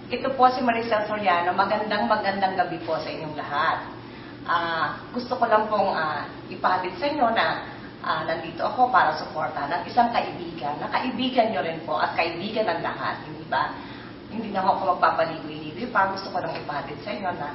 Ito po si Maricel Soriano. Magandang gabi po sa inyong lahat. Gusto ko lang pong ipahatid sa inyo na nandito ako para suportahan ng isang kaibigan, na kaibigan nyo rin po at kaibigan ng lahat, hindi ba? Hindi na ako magpapaligoy-ligoy pa. Gusto ko lang ipahatid sa inyo na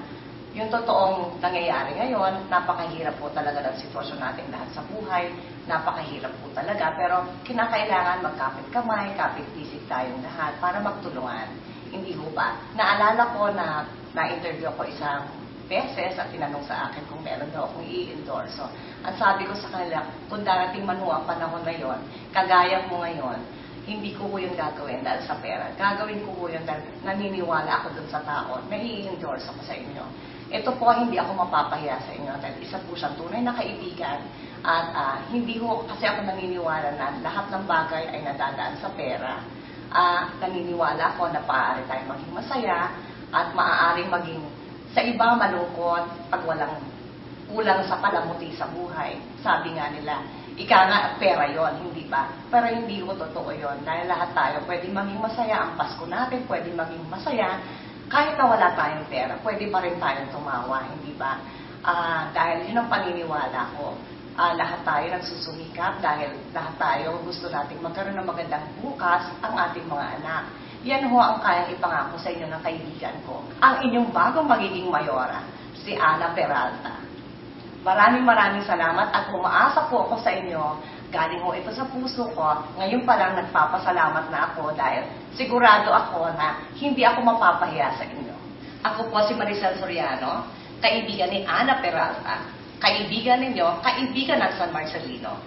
yung totoong nangyayari ngayon, napakahirap po talaga ng sitwasyon natin lahat sa buhay. Napakahirap po talaga. Pero kinakailangan magkapit kamay, kapit bisig tayong lahat para magtulungan. Hindi ho ba? Naalala ko na na-interview ko isang beses at tinanong sa akin kung meron daw akong i-endorse. So, ang sabi ko sa kanila, kung darating man ho ang panahon na yon, kagaya mo ngayon, hindi ko po yun gagawin dahil sa pera. Gagawin ko po yun dahil naniniwala ako dun sa tao na i-endorse ako sa inyo. Ito po, hindi ako mapapahiya sa inyo dahil isa po siyang tunay na kaibigan at hindi ho kasi ako naniniwala na lahat ng bagay ay nadadaan sa pera. Naniniwala ako na maaari tayong maging masaya at maaaring maging sa iba malungkot pag walang kulang sa palamuti sa buhay. Sabi nga nila, ika nga, pera yon, hindi ba? Pero hindi ko totoo yon dahil lahat tayo pwede maging masaya. Ang Pasko natin pwede maging masaya kahit na wala tayong pera. Pwede pa rin tayong tumawa, hindi ba? Dahil yun ang paniniwala ko. Lahat tayo nagsusumikap dahil lahat tayo gusto nating magkaroon ng magandang bukas ang ating mga anak. Yan ho ang kayang ipangako sa inyo ng kaibigan ko. Ang inyong bagong magiging mayora, si Ana Peralta. Maraming salamat at umaasa po ako sa inyo. Galing ho ito sa puso ko. Ngayon pa lang nagpapasalamat na ako dahil sigurado ako na hindi ako mapapahiya sa inyo. Ako po si Maricel Soriano, kaibigan ni Ana Peralta. Kaibigan ninyo, kaibigan ng San Marcelino.